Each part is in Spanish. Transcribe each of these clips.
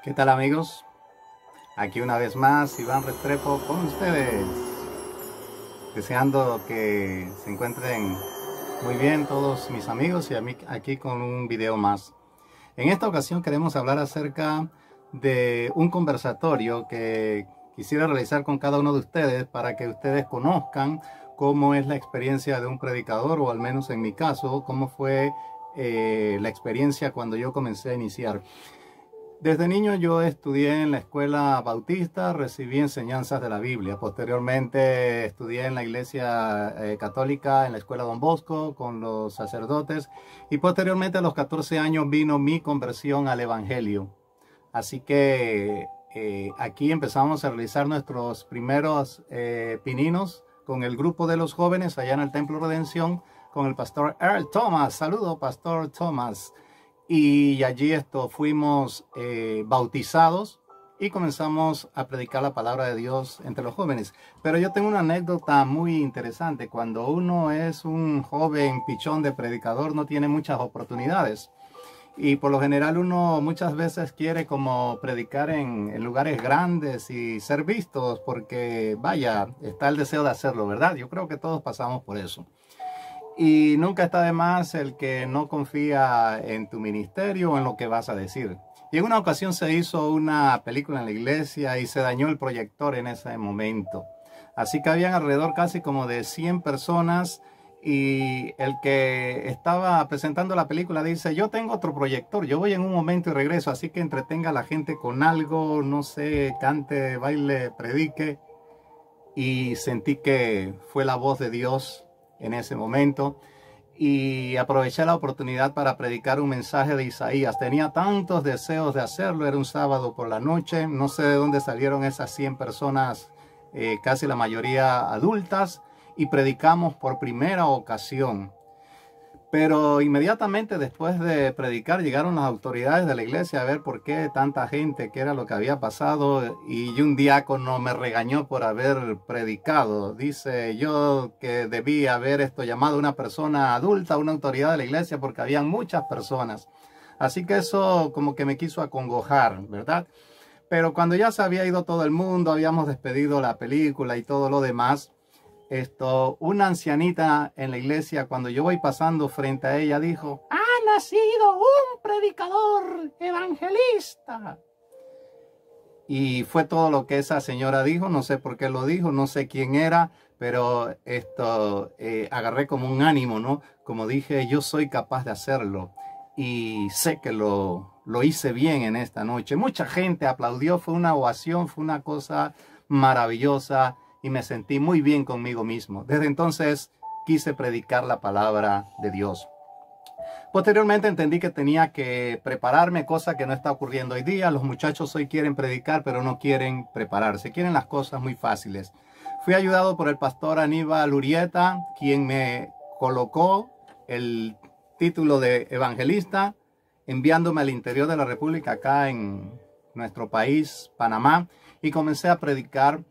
¿Qué tal, amigos? Aquí una vez más Iván Restrepo con ustedes, deseando que se encuentren muy bien todos mis amigos y aquí con un video más. En esta ocasión queremos hablar acerca de un conversatorio que quisiera realizar con cada uno de ustedes para que ustedes conozcan cómo es la experiencia de un predicador, o al menos en mi caso, cómo fue la experiencia cuando yo comencé a iniciar. Desde niño yo estudié en la escuela bautista, recibí enseñanzas de la Biblia. Posteriormente estudié en la iglesia católica, en la escuela Don Bosco, con los sacerdotes. Y posteriormente a los 14 años vino mi conversión al Evangelio. Así que aquí empezamos a realizar nuestros primeros pininos con el grupo de los jóvenes allá en el Templo Redención, con el pastor Earl Thomas. Saludo, pastor Thomas. Y allí fuimos bautizados y comenzamos a predicar la palabra de Dios entre los jóvenes. Pero yo tengo una anécdota muy interesante. Cuando uno es un joven pichón de predicador, no tiene muchas oportunidades. Y por lo general uno muchas veces quiere como predicar en lugares grandes y ser vistos porque, vaya, está el deseo de hacerlo, ¿verdad? Yo creo que todos pasamos por eso. Y nunca está de más el que no confía en tu ministerio o en lo que vas a decir. Y en una ocasión se hizo una película en la iglesia y se dañó el proyector en ese momento. Así que habían alrededor casi como de 100 personas y el que estaba presentando la película dice: yo tengo otro proyector, yo voy en un momento y regreso, así que entretenga a la gente con algo, no sé, cante, baile, predique. Y sentí que fue la voz de Dios en ese momento y aproveché la oportunidad para predicar un mensaje de Isaías. Tenía tantos deseos de hacerlo, era un sábado por la noche, no sé de dónde salieron esas 100 personas, casi la mayoría adultas, y predicamos por primera ocasión. Pero inmediatamente después de predicar llegaron las autoridades de la iglesia a ver por qué tanta gente, qué era lo que había pasado, y un diácono me regañó por haber predicado. Dice yo que debí haber llamado a una persona adulta, una autoridad de la iglesia, porque habían muchas personas. Así que eso como que me quiso acongojar, ¿verdad? Pero cuando ya se había ido todo el mundo, habíamos despedido la película y todo lo demás, una ancianita en la iglesia, cuando yo voy pasando frente a ella, dijo: ¡ha nacido un predicador evangelista! Y fue todo lo que esa señora dijo. No sé por qué lo dijo, no sé quién era, pero agarré como un ánimo, ¿no? Como dije, yo soy capaz de hacerlo y sé que lo hice bien en esta noche. Mucha gente aplaudió, fue una ovación, fue una cosa maravillosa. Y me sentí muy bien conmigo mismo. Desde entonces quise predicar la palabra de Dios. Posteriormente entendí que tenía que prepararme, cosa que no está ocurriendo hoy día. Los muchachos hoy quieren predicar, pero no quieren prepararse. Quieren las cosas muy fáciles. Fui ayudado por el pastor Aníbal Urieta, quien me colocó el título de evangelista, enviándome al interior de la República, acá en nuestro país, Panamá, y comencé a predicar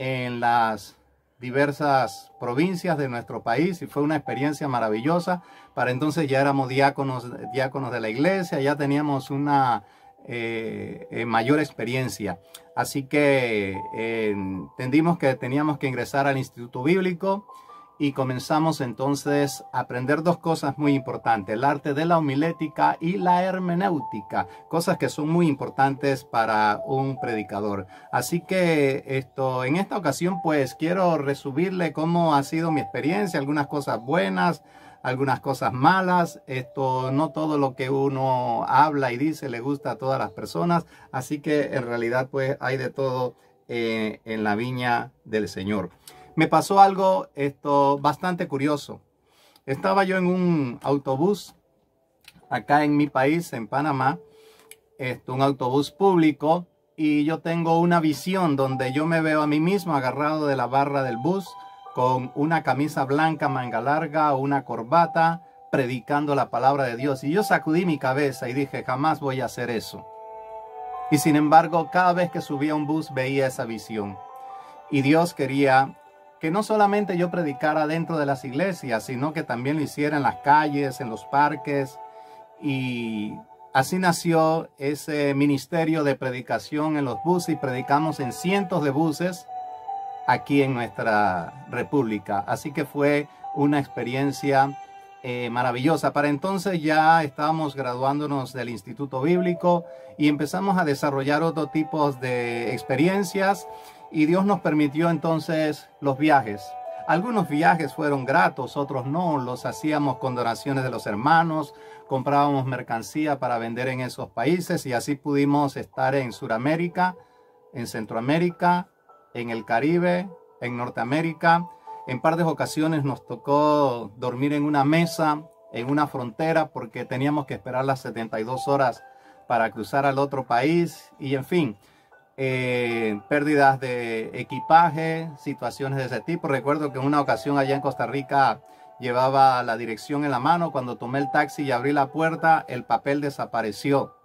en las diversas provincias de nuestro país y fue una experiencia maravillosa. Para entonces ya éramos diáconos de la iglesia, ya teníamos una mayor experiencia. Así que entendimos que teníamos que ingresar al Instituto Bíblico y comenzamos entonces a aprender dos cosas muy importantes: el arte de la homilética y la hermenéutica, cosas que son muy importantes para un predicador. Así que en esta ocasión pues quiero resumirle cómo ha sido mi experiencia, algunas cosas buenas, algunas cosas malas. No todo lo que uno habla y dice le gusta a todas las personas, así que en realidad pues hay de todo en la viña del Señor. Me pasó algo bastante curioso. Estaba yo en un autobús acá en mi país, en Panamá, un autobús público, y yo tengo una visión donde yo me veo a mí mismo agarrado de la barra del bus con una camisa blanca, manga larga, una corbata, predicando la palabra de Dios. Y yo sacudí mi cabeza y dije: jamás voy a hacer eso. Y sin embargo, cada vez que subía a un bus veía esa visión. Y Dios quería que no solamente yo predicara dentro de las iglesias, sino que también lo hiciera en las calles, en los parques. Y así nació ese ministerio de predicación en los buses y predicamos en cientos de buses aquí en nuestra república. Así que fue una experiencia maravillosa. Para entonces ya estábamos graduándonos del Instituto Bíblico y empezamos a desarrollar otro tipo de experiencias y Dios nos permitió entonces los viajes. Algunos viajes fueron gratos, otros no, los hacíamos con donaciones de los hermanos, comprábamos mercancía para vender en esos países y así pudimos estar en Sudamérica, en Centroamérica, en el Caribe, en Norteamérica. En par de ocasiones nos tocó dormir en una mesa, en una frontera, porque teníamos que esperar las 72 horas para cruzar al otro país y en fin. Pérdidas de equipaje, situaciones de ese tipo. Recuerdo que en una ocasión allá en Costa Rica llevaba la dirección en la mano. Cuando tomé el taxi y abrí la puerta, el papel desapareció.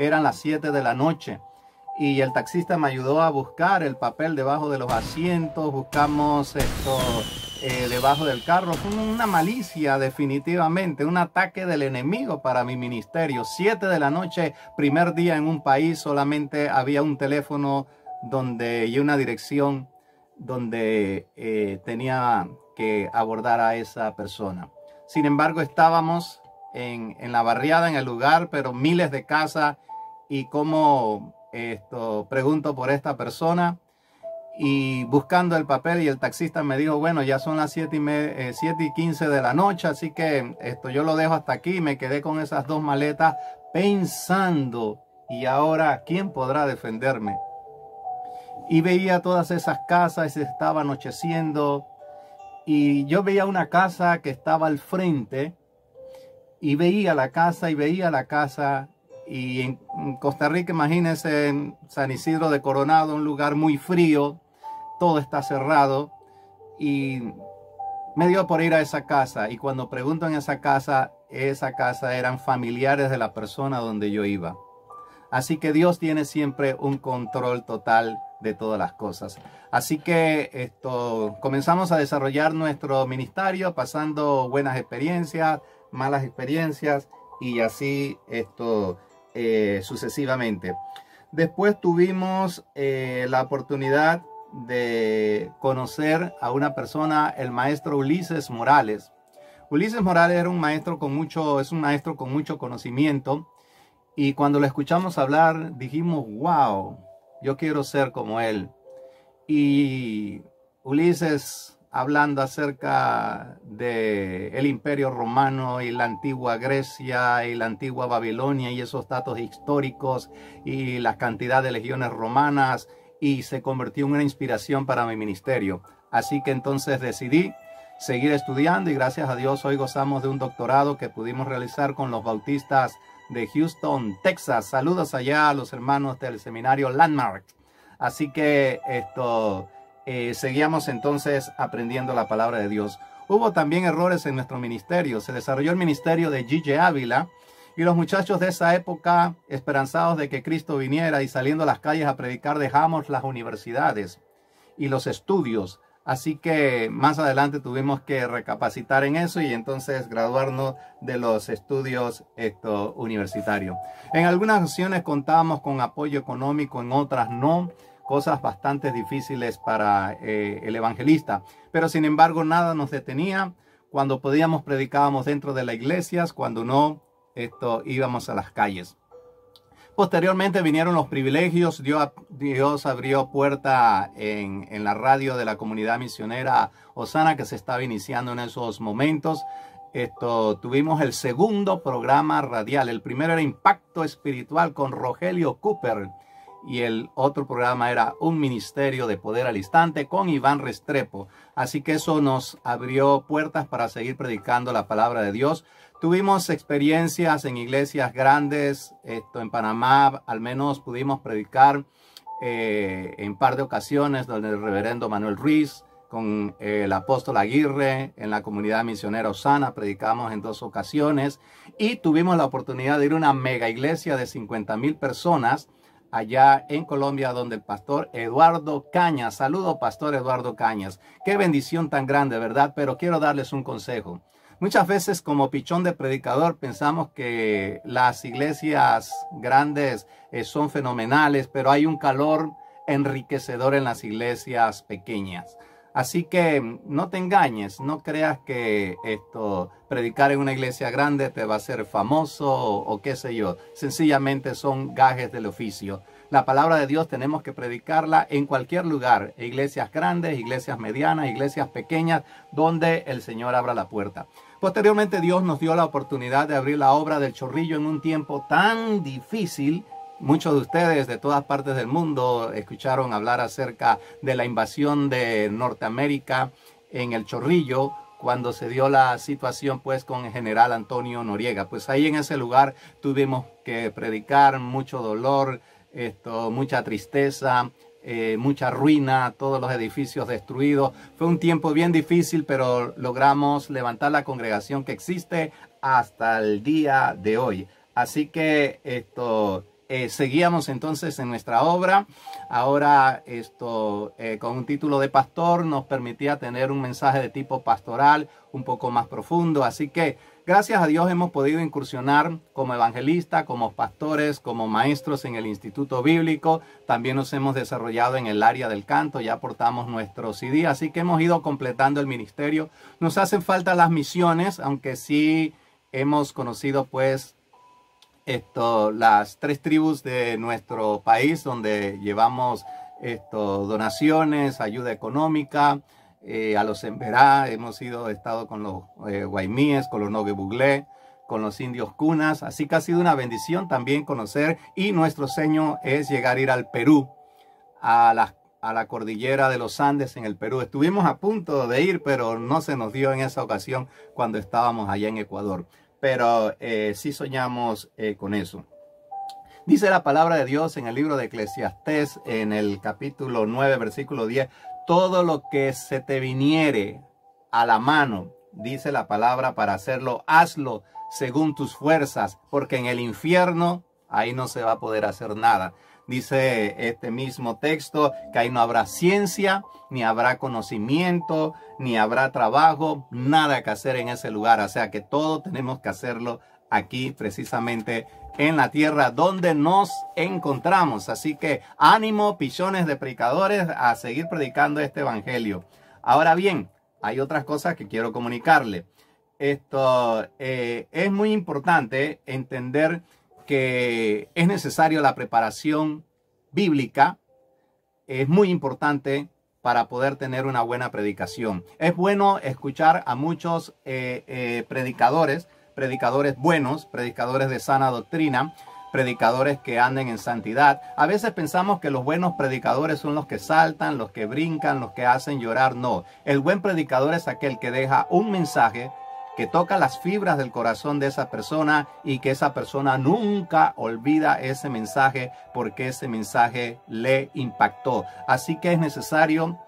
Eran las 7 de la noche y el taxista me ayudó a buscar el papel debajo de los asientos. Buscamos esto debajo del carro. Fue una malicia, definitivamente, un ataque del enemigo para mi ministerio. 7 de la noche, primer día en un país, solamente había un teléfono y una dirección donde tenía que abordar a esa persona. Sin embargo, estábamos en la barriada, en el lugar, pero miles de casas, y como pregunto por esta persona y buscando el papel, y el taxista me dijo, bueno, ya son las 7:15 de la noche, así que yo lo dejo hasta aquí. Me quedé con esas 2 maletas pensando, ¿y ahora quién podrá defenderme? Y veía todas esas casas, estaba anocheciendo y yo veía una casa que estaba al frente y veía la casa y veía la casa. Y en Costa Rica, imagínense, en San Isidro de Coronado, un lugar muy frío, todo está cerrado, y me dio por ir a esa casa. Y cuando pregunto en esa casa eran familiares de la persona donde yo iba. Así que Dios tiene siempre un control total de todas las cosas. Así que comenzamos a desarrollar nuestro ministerio, pasando buenas experiencias, malas experiencias, y así sucesivamente. Después tuvimos la oportunidad de conocer a una persona, el maestro Ulises Morales. Ulises Morales era un maestro es un maestro con mucho conocimiento, y cuando lo escuchamos hablar dijimos, wow, yo quiero ser como él. Y Ulises, hablando acerca del Imperio Romano y la antigua Grecia y la antigua Babilonia y esos datos históricos y la cantidad de legiones romanas, y se convirtió en una inspiración para mi ministerio. Así que entonces decidí seguir estudiando y gracias a Dios hoy gozamos de un doctorado que pudimos realizar con los bautistas de Houston, Texas. Saludos allá a los hermanos del seminario Landmark. Así que seguíamos entonces aprendiendo la palabra de Dios. Hubo también errores en nuestro ministerio. Se desarrolló el ministerio de G.J. Ávila y los muchachos de esa época, esperanzados de que Cristo viniera y saliendo a las calles a predicar, dejamos las universidades y los estudios. Así que más adelante tuvimos que recapacitar en eso y entonces graduarnos de los estudios universitarios. En algunas ocasiones contábamos con apoyo económico, en otras no. Cosas bastante difíciles para el evangelista. Pero sin embargo nada nos detenía. Cuando podíamos predicábamos dentro de las iglesias, cuando no, íbamos a las calles. Posteriormente vinieron los privilegios. Dios abrió puerta en la radio de la comunidad misionera Osana, que se estaba iniciando en esos momentos. Tuvimos el segundo programa radial. El primero era Impacto Espiritual con Rogelio Cooper. Y el otro programa era Un Ministerio de Poder al Instante con Iván Restrepo. Así que eso nos abrió puertas para seguir predicando la palabra de Dios. Tuvimos experiencias en iglesias grandes. En Panamá al menos pudimos predicar en par de ocasiones donde el reverendo Manuel Ruiz con el apóstol Aguirre en la comunidad misionera Osana. Predicamos en 2 ocasiones y tuvimos la oportunidad de ir a una mega iglesia de 50,000 personas allá en Colombia, donde el pastor Eduardo Cañas, saludo pastor Eduardo Cañas, qué bendición tan grande, ¿verdad? Pero quiero darles un consejo. Muchas veces como pichón de predicador pensamos que las iglesias grandes son fenomenales, pero hay un calor enriquecedor en las iglesias pequeñas. Así que no te engañes, no creas que predicar en una iglesia grande te va a hacer famoso o qué sé yo. Sencillamente son gajes del oficio. La palabra de Dios tenemos que predicarla en cualquier lugar, iglesias grandes, iglesias medianas, iglesias pequeñas, donde el Señor abra la puerta. Posteriormente Dios nos dio la oportunidad de abrir la obra del Chorrillo en un tiempo tan difícil. Muchos de ustedes de todas partes del mundo escucharon hablar acerca de la invasión de Norteamérica en el Chorrillo, cuando se dio la situación pues con el general Antonio Noriega. Pues ahí en ese lugar tuvimos que predicar, mucho dolor, mucha tristeza, mucha ruina, todos los edificios destruidos. Fue un tiempo bien difícil, pero logramos levantar la congregación que existe hasta el día de hoy. Así que seguíamos entonces en nuestra obra. Ahora con un título de pastor nos permitía tener un mensaje de tipo pastoral un poco más profundo. Así que gracias a Dios hemos podido incursionar como evangelistas, como pastores, como maestros en el Instituto Bíblico. También nos hemos desarrollado en el área del canto, ya aportamos nuestro CD, así que hemos ido completando el ministerio. Nos hacen falta las misiones, aunque sí hemos conocido pues las 3 tribus de nuestro país, donde llevamos donaciones, ayuda económica. A los Emberá hemos estado con los Guaymíes, con los Nogebuglé, con los indios Cunas. Así que ha sido una bendición también conocer, y nuestro sueño es llegar a ir al Perú, a la cordillera de los Andes en el Perú. Estuvimos a punto de ir, pero no se nos dio en esa ocasión cuando estábamos allá en Ecuador. Pero sí soñamos con eso. Dice la palabra de Dios en el libro de Eclesiastés, en el capítulo 9, versículo 10, todo lo que se te viniere a la mano, dice la palabra, para hacerlo, hazlo según tus fuerzas, porque en el infierno ahí no se va a poder hacer nada. Dice este mismo texto que ahí no habrá ciencia, ni habrá conocimiento, ni habrá trabajo, nada que hacer en ese lugar. O sea que todo tenemos que hacerlo aquí precisamente en la tierra donde nos encontramos. Así que ánimo, pichones de predicadores, a seguir predicando este evangelio. Ahora bien, hay otras cosas que quiero comunicarle. Es muy importante entender que es necesario la preparación bíblica. Es muy importante para poder tener una buena predicación. Es bueno escuchar a muchos predicadores buenos, predicadores de sana doctrina, predicadores que anden en santidad. A veces pensamos que los buenos predicadores son los que saltan, los que brincan, los que hacen llorar. No, el buen predicador es aquel que deja un mensaje que toca las fibras del corazón de esa persona, y que esa persona nunca olvida ese mensaje porque ese mensaje le impactó. Así que es necesario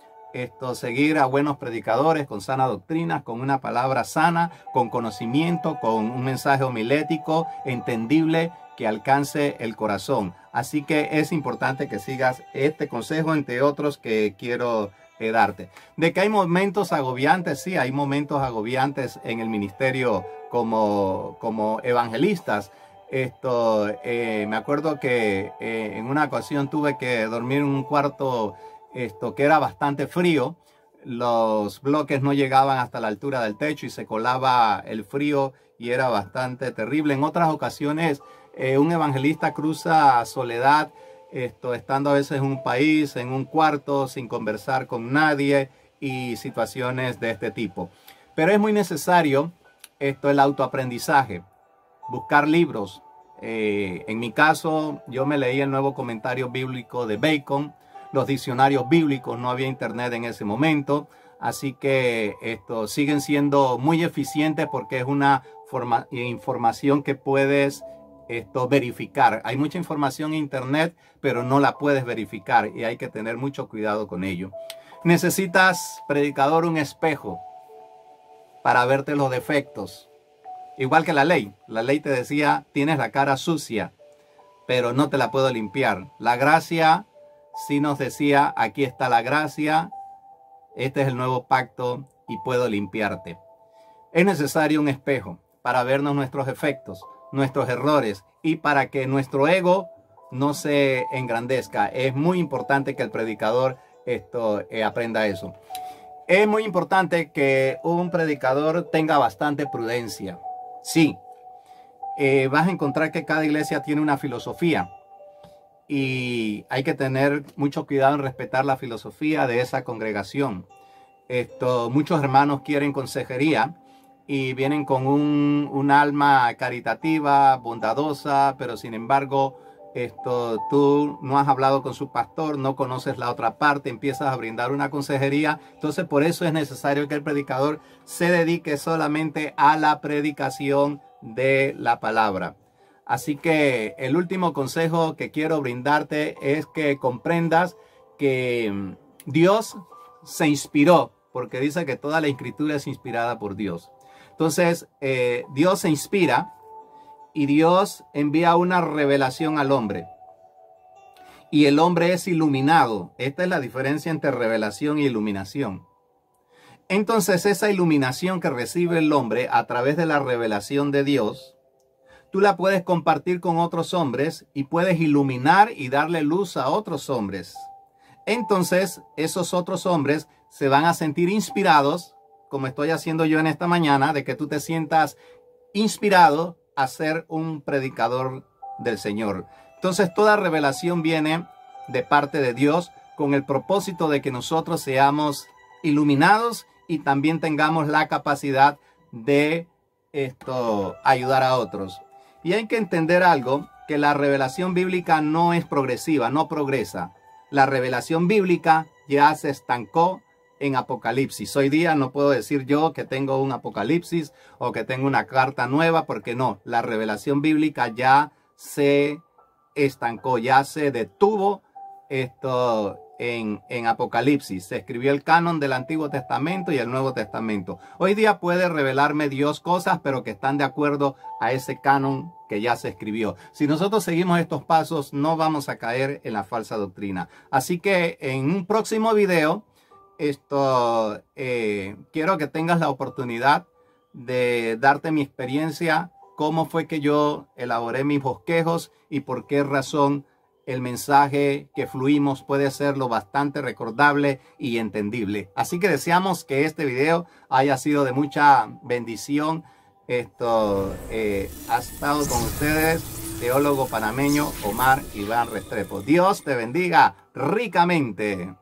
seguir a buenos predicadores con sana doctrina, con una palabra sana, con conocimiento, con un mensaje homilético, entendible, que alcance el corazón. Así que es importante que sigas este consejo, entre otros que quiero darte. De que hay momentos agobiantes, sí, hay momentos agobiantes en el ministerio como evangelistas. Me acuerdo que en una ocasión tuve que dormir en un cuarto que era bastante frío. Los bloques no llegaban hasta la altura del techo y se colaba el frío y era bastante terrible. En otras ocasiones un evangelista cruza soledad, estando a veces en un país, en un cuarto, sin conversar con nadie, y situaciones de este tipo. Pero es muy necesario el autoaprendizaje, buscar libros. En mi caso, yo me leí el Nuevo Comentario Bíblico de Bacon, los diccionarios bíblicos. No había internet en ese momento, así que siguen siendo muy eficientes porque es una información que puedes verificar. Hay mucha información en internet, pero no la puedes verificar, y hay que tener mucho cuidado con ello. Necesitas, predicador, un espejo para verte los defectos. Igual que la ley. La ley te decía, tienes la cara sucia, pero no te la puedo limpiar. La gracia sí nos decía, aquí está la gracia, este es el nuevo pacto y puedo limpiarte. Es necesario un espejo para vernos nuestros efectos, nuestros errores y para que nuestro ego no se engrandezca. Es muy importante que el predicador aprenda eso. Es muy importante que un predicador tenga bastante prudencia. Sí, vas a encontrar que cada iglesia tiene una filosofía y hay que tener mucho cuidado en respetar la filosofía de esa congregación. Muchos hermanos quieren consejería y vienen con un alma caritativa, bondadosa, pero sin embargo tú no has hablado con su pastor, no conoces la otra parte, empiezas a brindar una consejería. Entonces por eso es necesario que el predicador se dedique solamente a la predicación de la palabra. Así que el último consejo que quiero brindarte es que comprendas que Dios se inspiró, porque dice que toda la escritura es inspirada por Dios. Entonces Dios se inspira y Dios envía una revelación al hombre. Y el hombre es iluminado. Esta es la diferencia entre revelación y iluminación. Entonces esa iluminación que recibe el hombre a través de la revelación de Dios, tú la puedes compartir con otros hombres y puedes iluminar y darle luz a otros hombres. Entonces esos otros hombres se van a sentir inspirados, como estoy haciendo yo en esta mañana, de que tú te sientas inspirado a ser un predicador del Señor. Entonces toda revelación viene de parte de Dios con el propósito de que nosotros seamos iluminados y también tengamos la capacidad de ayudar a otros. Y hay que entender algo, que la revelación bíblica no es progresiva, no progresa. La revelación bíblica ya se estancó en Apocalipsis. Hoy día no puedo decir yo que tengo un Apocalipsis o que tengo una carta nueva, porque no, la revelación bíblica ya se estancó, ya se detuvo en Apocalipsis. Se escribió el canon del Antiguo Testamento y el Nuevo Testamento. Hoy día puede revelarme Dios cosas, pero que están de acuerdo a ese canon que ya se escribió. Si nosotros seguimos estos pasos, no vamos a caer en la falsa doctrina. Así que en un próximo video, quiero que tengas la oportunidad de darte mi experiencia, cómo fue que yo elaboré mis bosquejos y por qué razón el mensaje que fluimos puede ser lo bastante recordable y entendible. Así que deseamos que este video haya sido de mucha bendición. Ha estado con ustedes teólogo panameño Omar Iván Restrepo. Dios te bendiga ricamente.